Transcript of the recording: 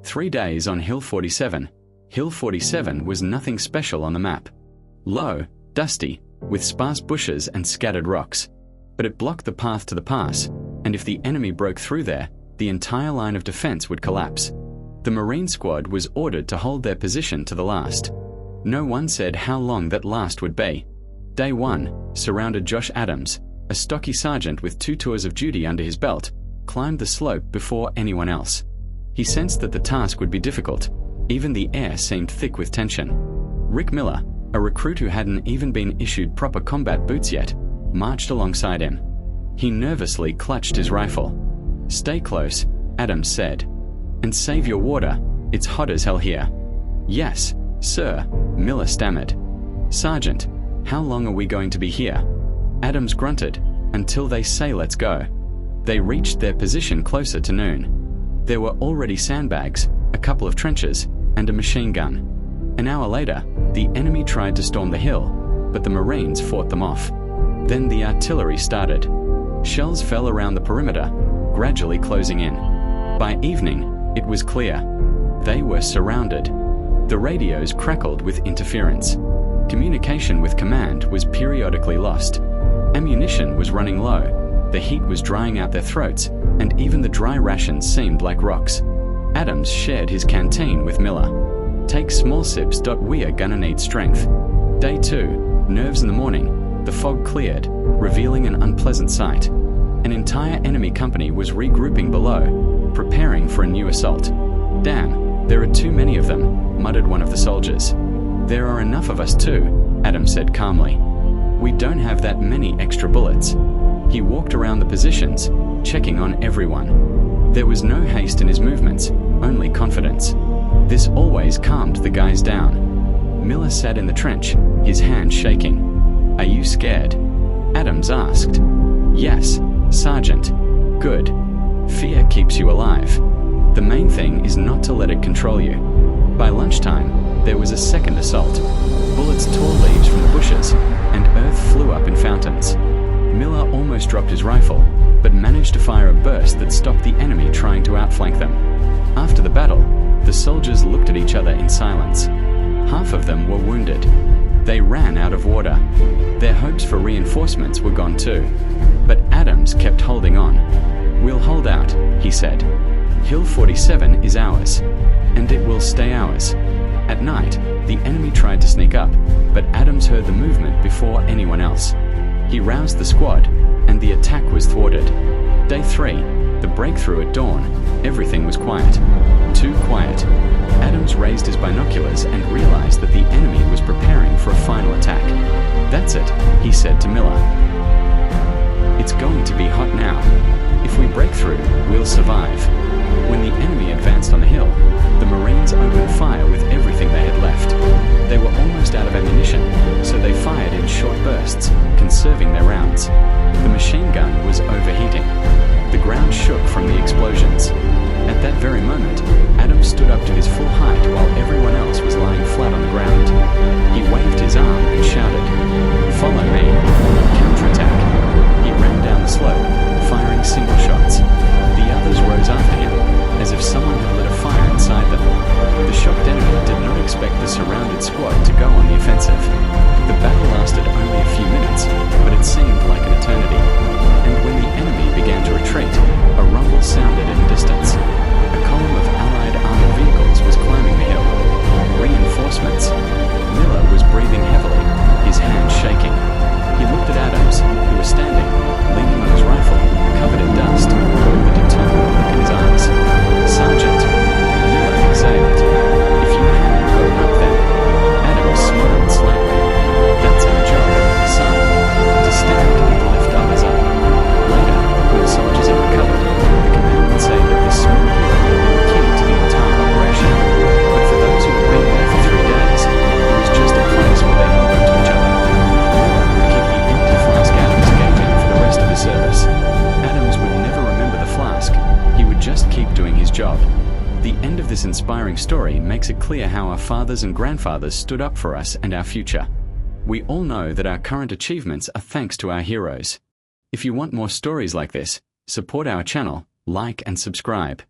3 days on Hill 47. Hill 47 was nothing special on the map. Low, dusty, with sparse bushes and scattered rocks. But it blocked the path to the pass, and if the enemy broke through there, the entire line of defense would collapse. The Marine squad was ordered to hold their position to the last. No one said how long that last would be. Day 1 surrounded Josh Adams, a stocky sergeant with 2 tours of duty under his belt, climbed the slope before anyone else. He sensed that the task would be difficult. Even the air seemed thick with tension. Rick Miller, a recruit who hadn't even been issued proper combat boots yet, marched alongside him. He nervously clutched his rifle. "Stay close," Adams said. "And save your water. It's hot as hell here." "Yes, sir," Miller stammered. "Sergeant, how long are we going to be here?" Adams grunted. "Until they say let's go." They reached their position closer to noon. There were already sandbags, a couple of trenches, and a machine gun. An hour later, the enemy tried to storm the hill, but the Marines fought them off. Then the artillery started. Shells fell around the perimeter, gradually closing in. By evening, it was clear. They were surrounded. The radios crackled with interference. Communication with command was periodically lost. Ammunition was running low. The heat was drying out their throats, and even the dry rations seemed like rocks. Adams shared his canteen with Miller. "Take small sips. We're gonna need strength." Day 2, nerves in the morning. The fog cleared, revealing an unpleasant sight. An entire enemy company was regrouping below, preparing for a new assault. "Damn, there are too many of them," muttered one of the soldiers. "There are enough of us too," Adams said calmly. "We don't have that many extra bullets." He walked around the positions, checking on everyone. There was no haste in his movements, only confidence. This always calmed the guys down. Miller sat in the trench, his hand shaking. "Are you scared?" Adams asked. "Yes, Sergeant." "Good. Fear keeps you alive. The main thing is not to let it control you." By lunchtime, there was a second assault. Bullets tore leaves from the bushes, and earth flew up in fountains. Miller almost dropped his rifle, but managed to fire a burst that stopped the enemy trying to outflank them. After the battle, the soldiers looked at each other in silence. Half of them were wounded. They ran out of water. Their hopes for reinforcements were gone too. But Adams kept holding on. "We'll hold out," he said. "Hill 47 is ours, and it will stay ours." At night, the enemy tried to sneak up, but Adams heard the movement before anyone else. He roused the squad, and the attack was thwarted. Day 3, the breakthrough at dawn. Everything was quiet. Too quiet. Adams raised his binoculars and realized that the enemy was preparing for a final attack. "That's it," he said to Miller. "It's going to be hot now. If we break through, we'll survive." When the enemy advanced on the hill, the Marines opened fire with everything they had left. They were almost out of ammunition, so they fired in short bursts, conserving their rounds. The machine gun was overheating. The ground shook from the explosions. At that very moment, Adams stood up to his full height while everyone else was lying flat on the ground. He waved his arm and shouted, "Follow me. Counterattack." He ran down the slope, firing single shots. The others rose after him, as if someone had lit a fire inside them. The shocked enemy did not expect the surrounded squad to go on the offensive. The battle lasted only a few minutes, but it seemed like an eternity. And when the enemy began to retreat, a rumble sounded in the distance. A column of Allied armored vehicles was climbing the hill. Reinforcements. Miller was breathing heavily, his hands shaking. He looked at Adams, who was standing, leaning on his rifle, covered in dust, with a determined look in his eyes. "Sergeant," Miller exhaled. "If you hadn't gotten up then." Adams smiled slightly. "That's our job, son, to stand and lift others up." Later, when the soldiers had recovered, the command would say that this small hill had been the key to the entire operation. But for those who had been there for 3 days, it was just a place where they held on to each other. Miller would keep the empty flask Adams gave him for the rest of the service. Adams would never remember the flask. He would just keep doing his job. The end of this inspiring story makes it clear how our fathers and grandfathers stood up for us and our future. We all know that our current achievements are thanks to our heroes. If you want more stories like this, support our channel, like and subscribe.